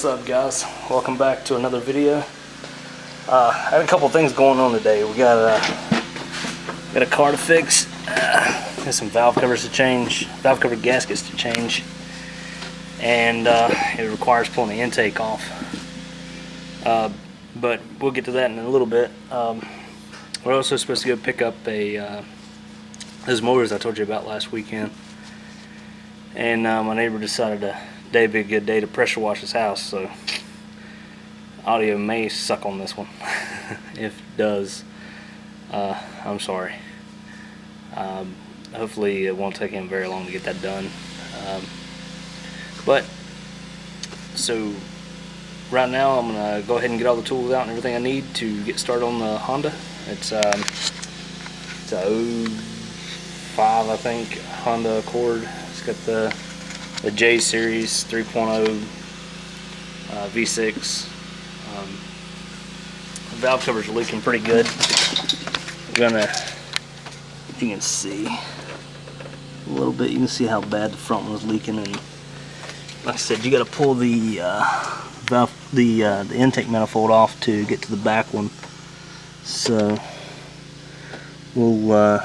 up, guys? Welcome back to another video. I had a couple things going on today. We got a car to fix, got some valve covers to change, valve cover gaskets to change, and it requires pulling the intake off. But we'll get to that in a little bit. We're also supposed to go pick up those motors I told you about last weekend, and my neighbor decided today would be a good day to pressure wash his house, so audio may suck on this one. If it does, I'm sorry. Hopefully it won't take him very long to get that done. So right now I'm gonna go ahead and get all the tools out and everything I need to get started on the Honda. It's a 05, I think, Honda Accord. It's got the J series 3.0 V6. The valve covers are leaking pretty good. If you can see a little bit, you can see how bad the front one was leaking, and like I said, you got to pull the intake manifold off to get to the back one. So we'll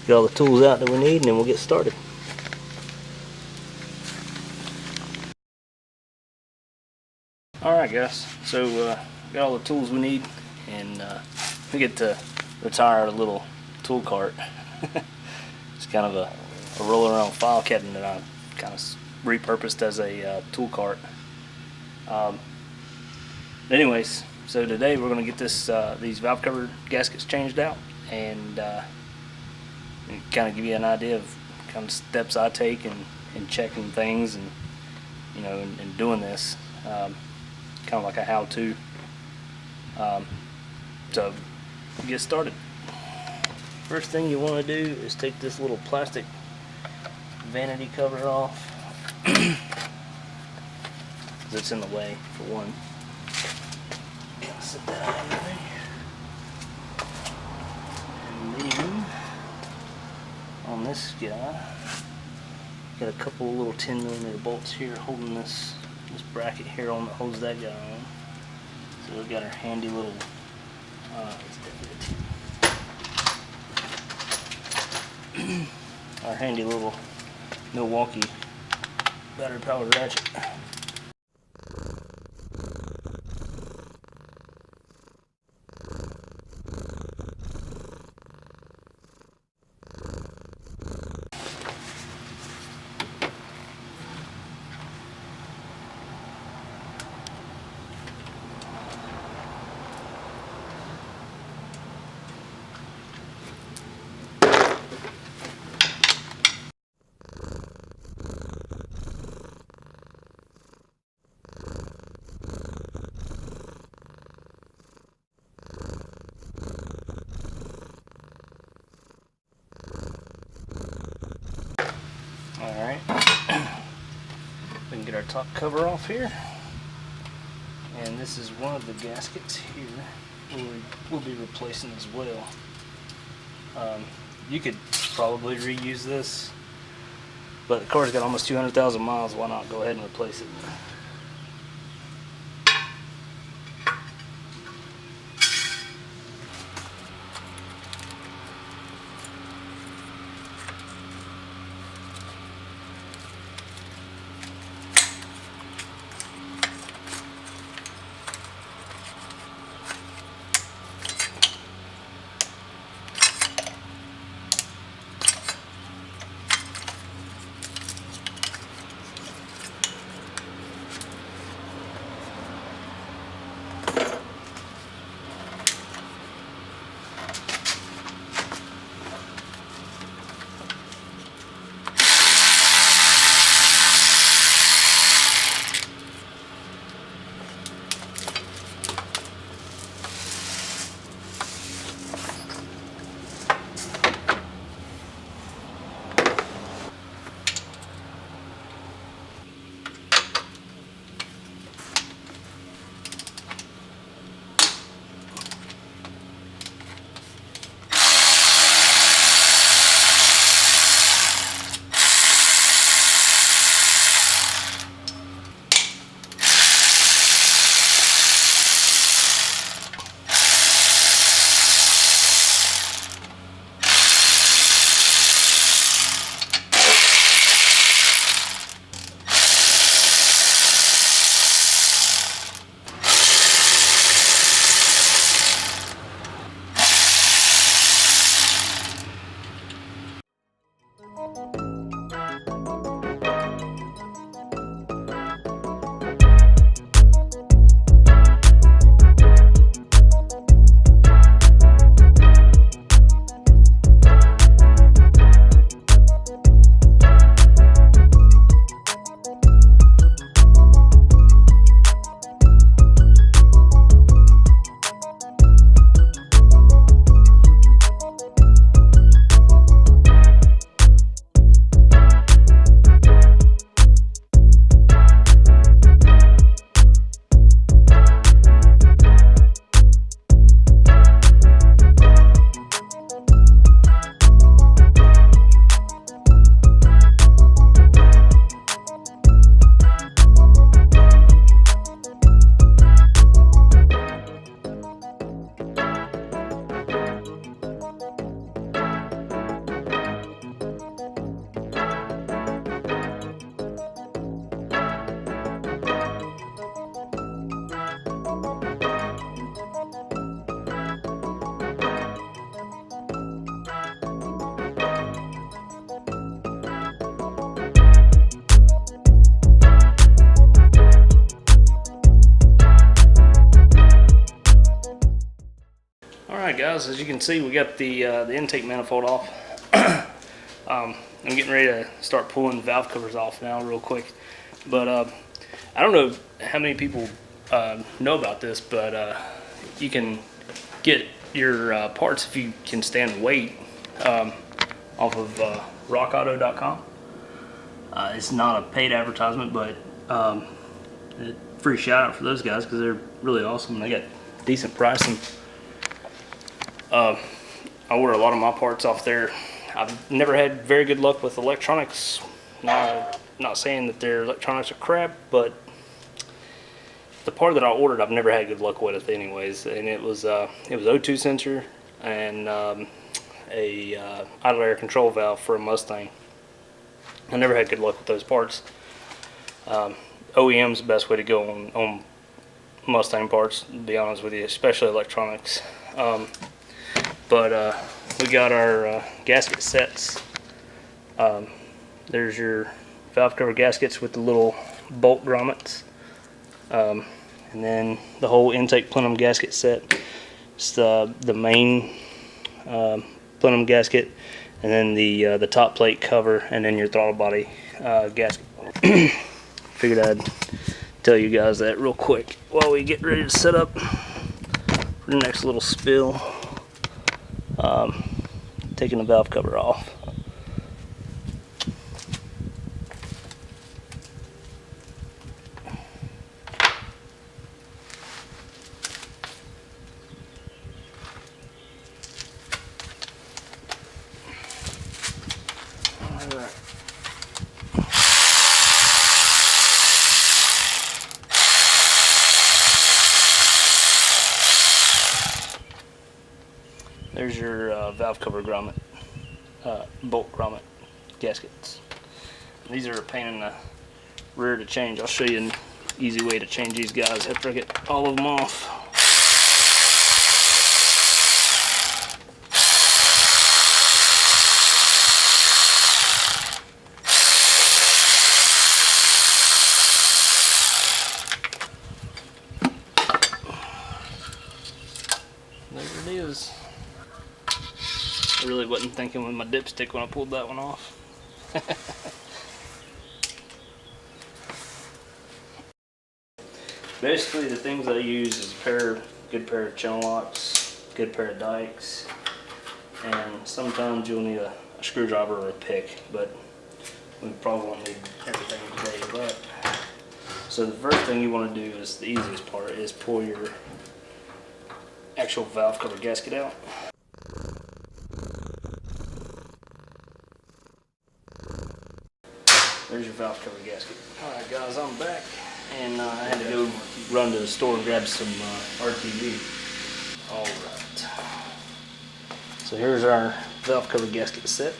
get all the tools out that we need, and then we'll get started. Alright guys, so got all the tools we need, and we get to retire a little tool cart. It's kind of a roll around file cabinet that I kind of repurposed as a tool cart. Anyways, so today we're going to get these valve cover gaskets changed out, and kind of give you an idea of kind of steps I take in checking things, and and doing this. Kind of like a how-to. So get started. First thing you want to do is take this little plastic vanity cover off. It's in the way, for one. Sit that out of the way. And then on this guy, got a couple little 10mm bolts here holding this bracket here on that holds that guy on. So we've got our handy little our handy little Milwaukee battery powered ratchet. Alright, we can get our top cover off here, and this is one of the gaskets here we'll be replacing as well. You could probably reuse this, but the car's got almost 200,000 miles, why not go ahead and replace it? guys, as you can see, we got the intake manifold off. I'm getting ready to start pulling valve covers off now real quick. But I don't know how many people know about this, but you can get your parts if you can stand the weight off of rockauto.com. It's not a paid advertisement, but free shout out for those guys because they're really awesome and they got decent pricing. I order a lot of my parts off there. I've never had very good luck with electronics. Not saying that their electronics are crap, but the part that I ordered, I've never had good luck with it anyways. And it was O2 sensor and a idle air control valve for a Mustang. I never had good luck with those parts. OEM's the best way to go on Mustang parts, to be honest with you, especially electronics. But we got our gasket sets. There's your valve cover gaskets with the little bolt grommets. And then the whole intake plenum gasket set. It's the main plenum gasket, and then the top plate cover, and then your throttle body gasket. Figured I'd tell you guys that real quick while we get ready to set up for the next little spill. Taking the valve cover off. There's your valve cover grommet, bolt grommet gaskets. These are a pain in the rear to change. I'll show you an easy way to change these guys after I get all of them off. There it is. I really wasn't thinking with my dipstick when I pulled that one off. Basically, the things I use is a good pair of channel locks, good pair of dikes, and sometimes you'll need a screwdriver or a pick, but we probably won't need everything today. But so the first thing you want to do is the easiest part is pull your actual valve cover gasket out. There's your valve cover gasket. Alright guys, I'm back, and I had to go run to the store and grab some RTV. Alright. So here's our valve cover gasket set.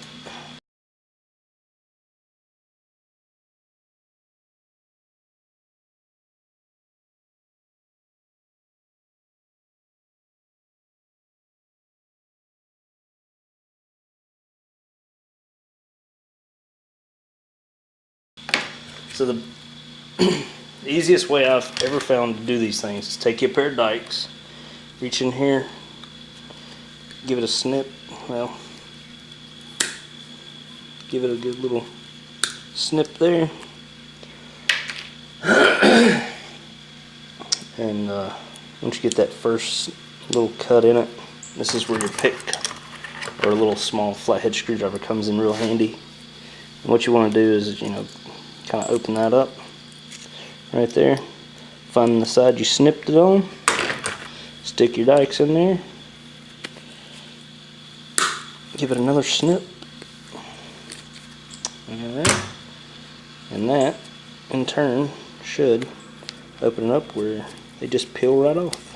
So the easiest way I've ever found to do these things is take you a pair of dikes, reach in here, give it a snip, well, give it a good little snip there, and once you get that first little cut in it, this is where your pick or a little small flathead screwdriver comes in real handy. And what you want to do is, you know, kind of open that up right there, find the side you snipped it on, stick your dikes in there, give it another snip, and that in turn should open it up where they just peel right off.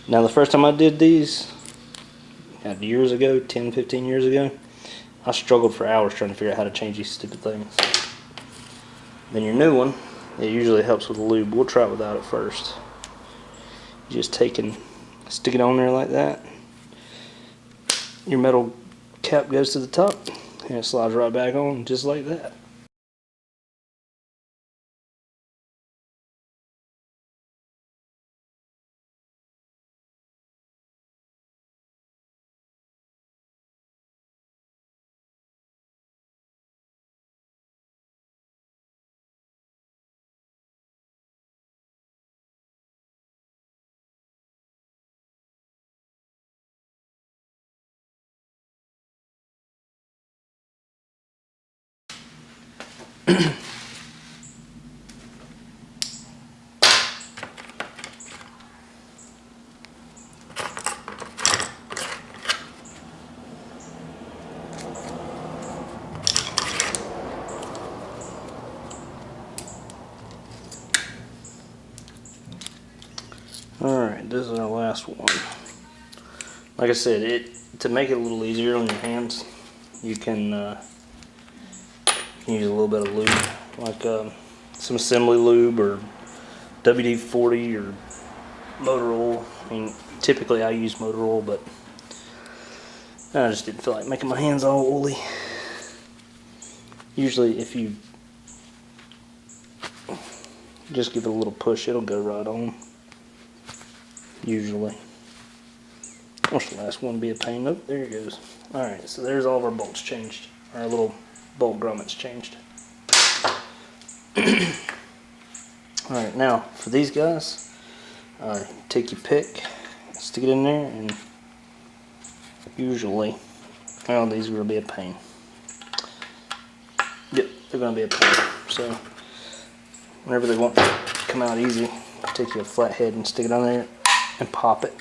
Now the first time I did these years ago, 10-15 years ago, I struggled for hours trying to figure out how to change these stupid things. Then your new one, it usually helps with the lube. We'll try it without it first. You just take and stick it on there like that. Your metal cap goes to the top and it slides right back on just like that. Alright, this is our last one. Like I said, to make it a little easier on your hands, you can use a little bit of lube, like some assembly lube or WD-40 or motor oil. I mean, typically I use motor oil, but I just didn't feel like making my hands all oily. Usually if you just give it a little push, it'll go right on. Usually. Watch the last one be a pain. Oh, there it goes. Alright, so there's all of our bolts changed. Our little bolt grommets changed. Alright, now for these guys, take your pick, stick it in there, and usually, well, these are going to be a pain. Yep, they're going to be a pain. So, whenever they want to come out easy, take your flat head and stick it on there and pop it.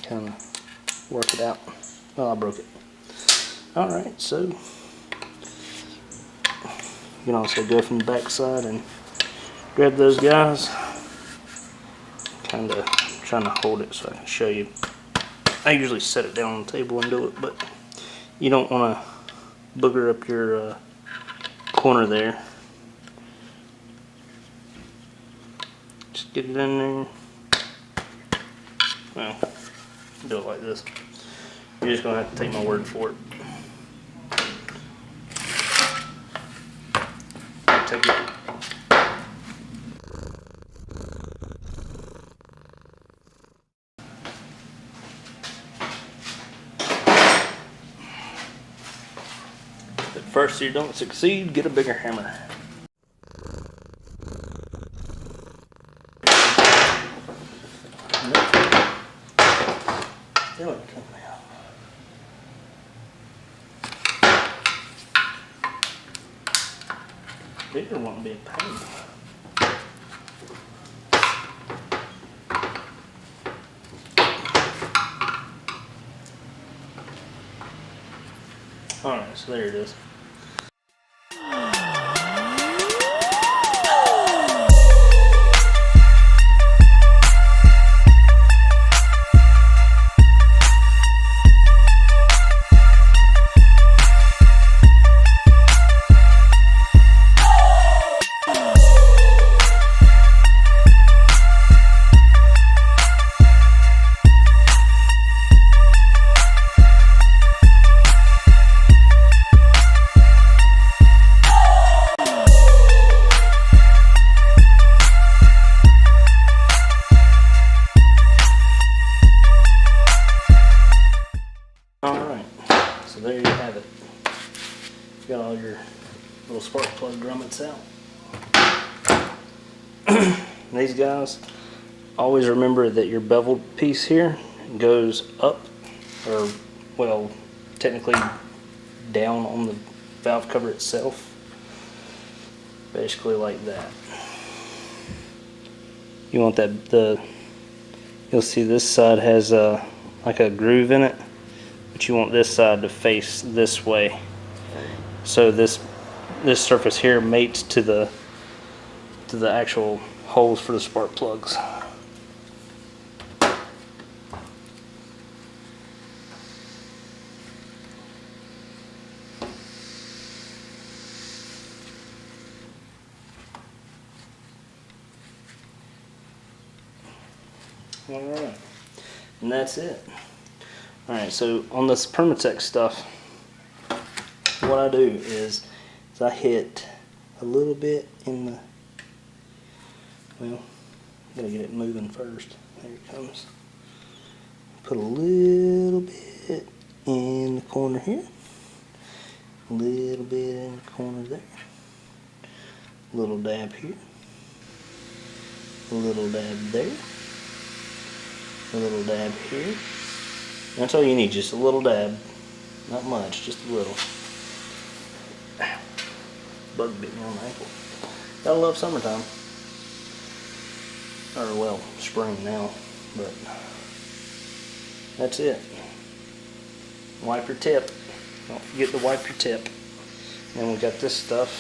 Kind of work it out. Well, I broke it. Alright, so you can also go from the back side and grab those guys. Kind of trying to hold it so I can show you. I usually set it down on the table and do it, but you don't want to booger up your corner there. Just get it in there. Well, do it like this. You're just going to have to take my word for it. Take it. But first, so you don't succeed, get a bigger hammer. Still ain't coming out. Bigger won't be a pain. Alright, so there it is. Alright, so there you have it. You got all your little spark plug grommets out. These guys, always remember that your beveled piece here goes up, or well, technically down on the valve cover itself. Basically like that. You want that, you'll see this side has like a groove in it. But you want this side to face this way, so this surface here mates to the actual holes for the spark plugs. All right, and that's it. Alright, so on this Permatex stuff, what I do is I hit a little bit in the, well, gotta get it moving first. There it comes. Put a little bit in the corner here, a little bit in the corner there, a little dab here, a little dab there, a little dab here, That's all you need, just a little dab. Not much, just a little. Bug bit me on the ankle. Gotta love summertime. Or well, spring now, but that's it. Wipe your tip. Don't forget to wipe your tip. Then we got this stuff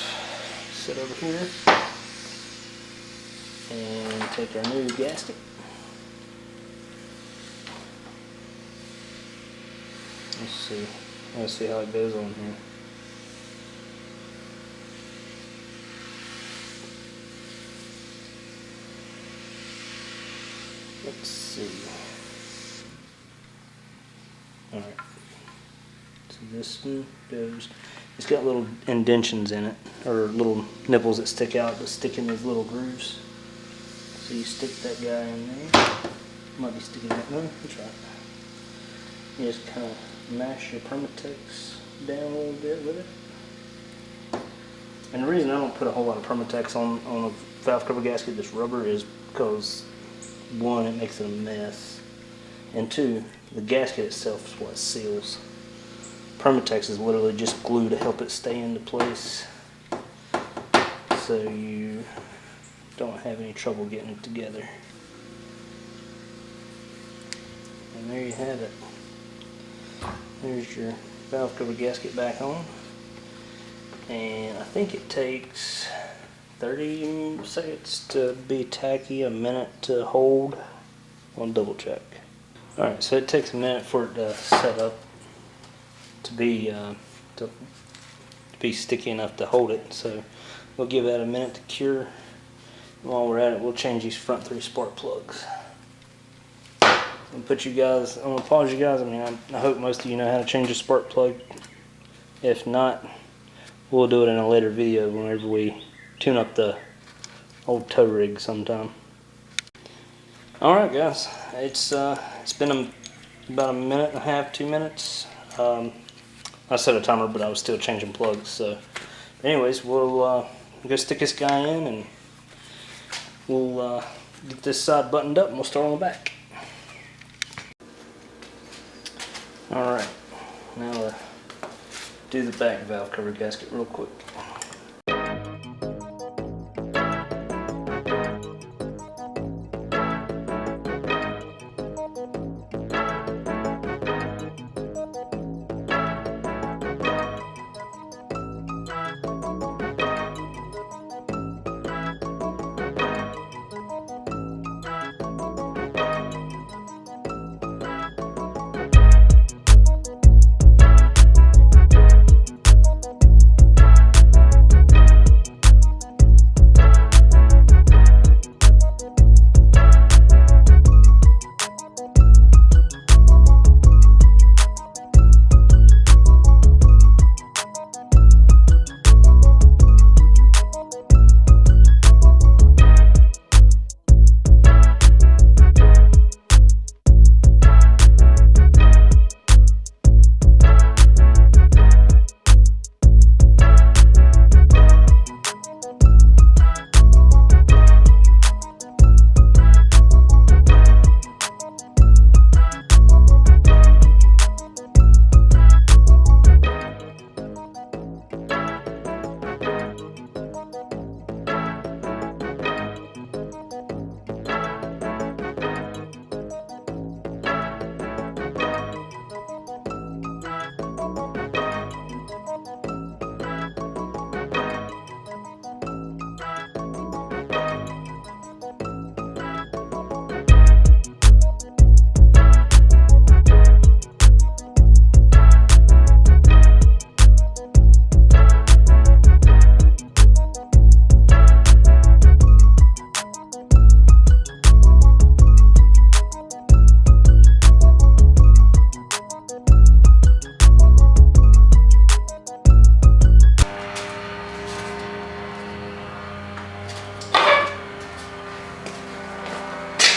set over here. And take our new gasket. Let's see how it goes on here. Let's see. Alright. So this one goes, it's got little indentions in it, or little nipples that stick out that stick in these little grooves. So you stick that guy in there. Might be sticking that one. That's right. You just kind of mash your Permatex down a little bit with it. And the reason I don't put a whole lot of Permatex on a valve cover gasket, this rubber, is because one, it makes it a mess, and two, the gasket itself is what seals. Permatex is literally just glue to help it stay into place, so you don't have any trouble getting it together. And there you have it. There's your valve cover gasket back on, and I think it takes 30 seconds to be tacky, a minute to hold. I'll double check. Alright, so it takes a minute for it to set up to be sticky enough to hold it, so we'll give that a minute to cure. And while we're at it, we'll change these front 3 spark plugs. And put you guys, I'm going to pause you guys. I mean, I hope most of you know how to change a spark plug. If not, we'll do it in a later video whenever we tune up the old tow rig sometime. Alright guys, it's been about a minute and a half, 2 minutes. I set a timer, but I was still changing plugs. So anyways, we'll go stick this guy in, and we'll get this side buttoned up, and we'll start on the back. Alright, now do the back valve cover gasket real quick.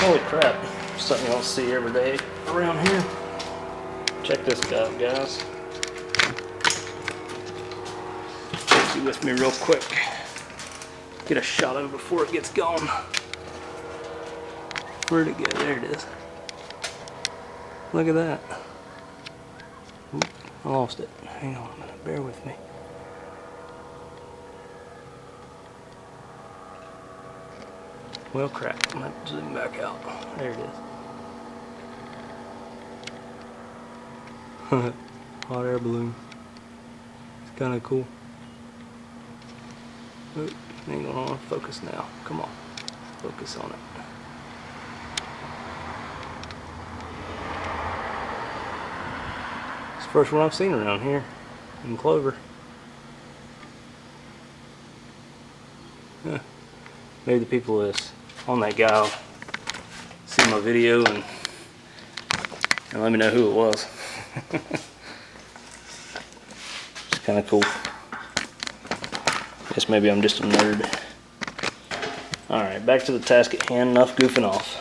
Holy crap, something you don't see every day around here. Check this guy out, guys. Take you with me real quick. Get a shot of it before it gets gone. Where'd it go? There it is. Look at that. I lost it. Hang on a minute. Bear with me. Well, crap. I'm going to have to zoom back out. There it is. Hot air balloon. It's kind of cool. Oop, ain't gonna focus now. Come on. Focus on it. It's the first one I've seen around here in Clover. Huh. Maybe the people that's on that guy will see my video and let me know who it was. It's kind of cool. Guess maybe I'm just a nerd. Alright, back to the task at hand. Enough goofing off.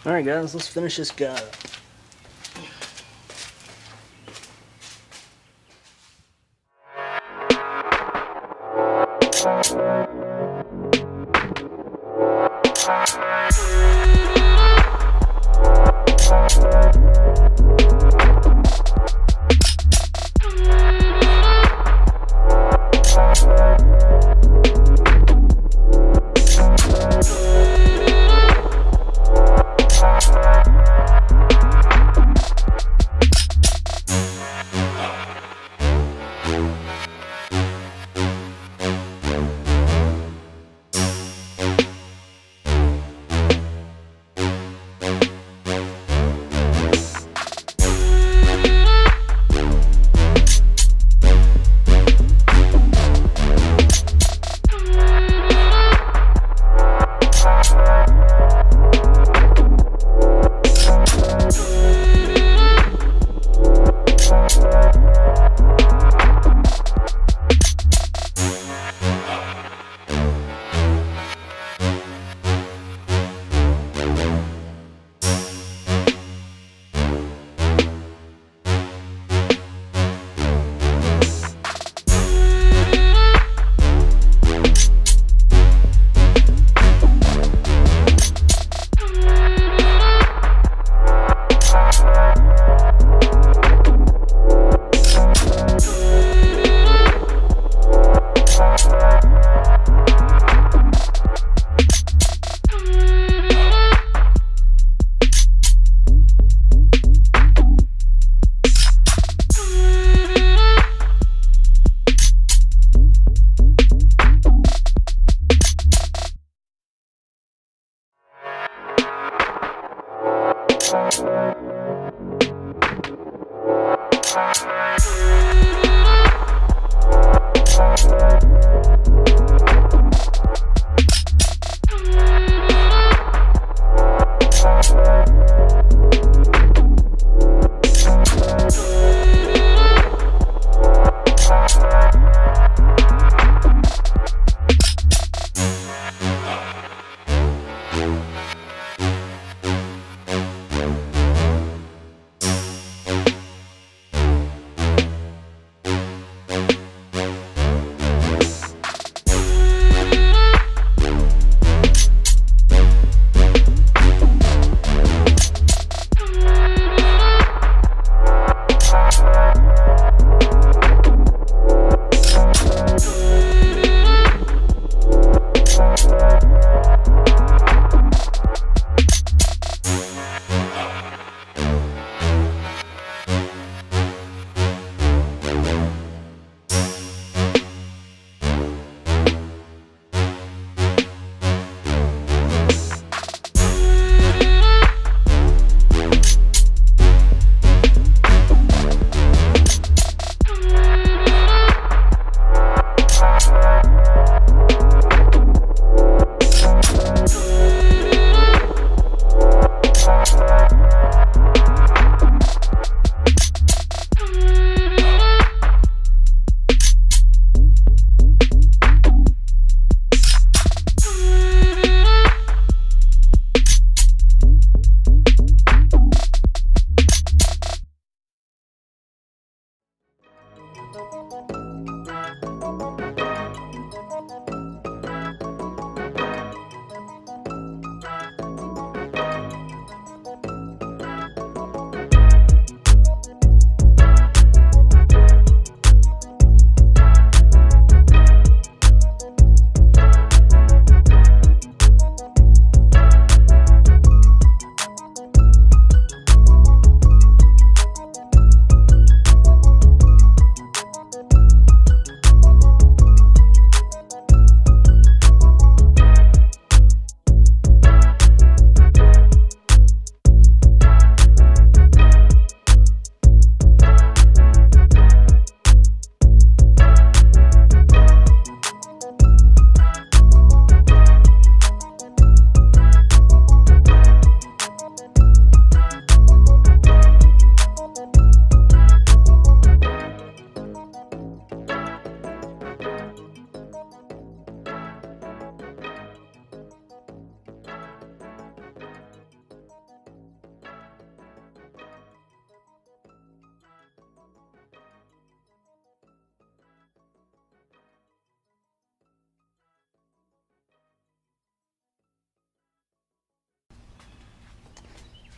Alright guys, let's finish this guy up.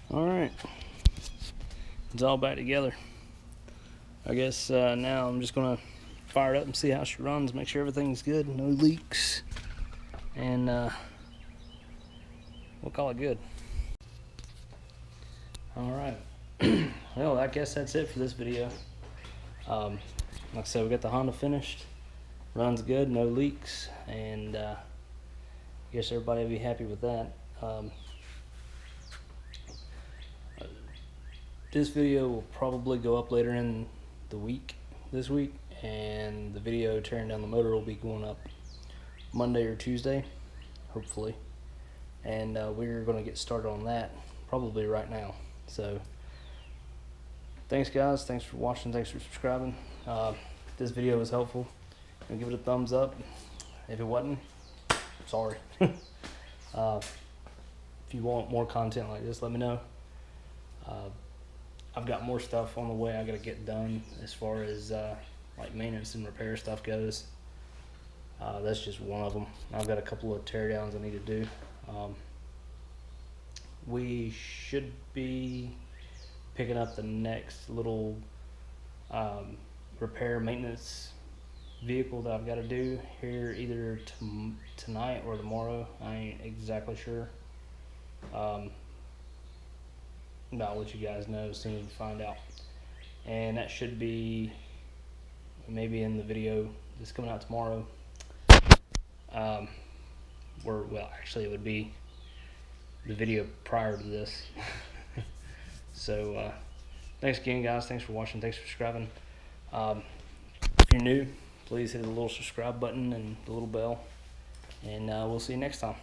Alright, it's all back together. I guess now I'm just gonna fire it up and see how she runs, make sure everything's good, no leaks, and we'll call it good. Alright, well, I guess that's it for this video. Like I said, we got the Honda finished, runs good, no leaks, and I guess everybody will be happy with that. This video will probably go up later in the week, this week, and the video tearing down the motor will be going up Monday or Tuesday, hopefully. And we're going to get started on that probably right now. So thanks guys, thanks for watching, thanks for subscribing. If this video was helpful, give it a thumbs up. If it wasn't, sorry. If you want more content like this, let me know. I've got more stuff on the way I gotta get done as far as like maintenance and repair stuff goes. That's just one of them. I've got a couple of teardowns I need to do. We should be picking up the next little repair maintenance vehicle that I've got to do here either tonight or tomorrow. I ain't exactly sure. I'll let you guys know as soon as we find out, and that should be maybe in the video that's coming out tomorrow, well, actually it would be the video prior to this. So thanks again guys, thanks for watching, thanks for subscribing. If you're new, please hit the little subscribe button and the little bell, and we'll see you next time.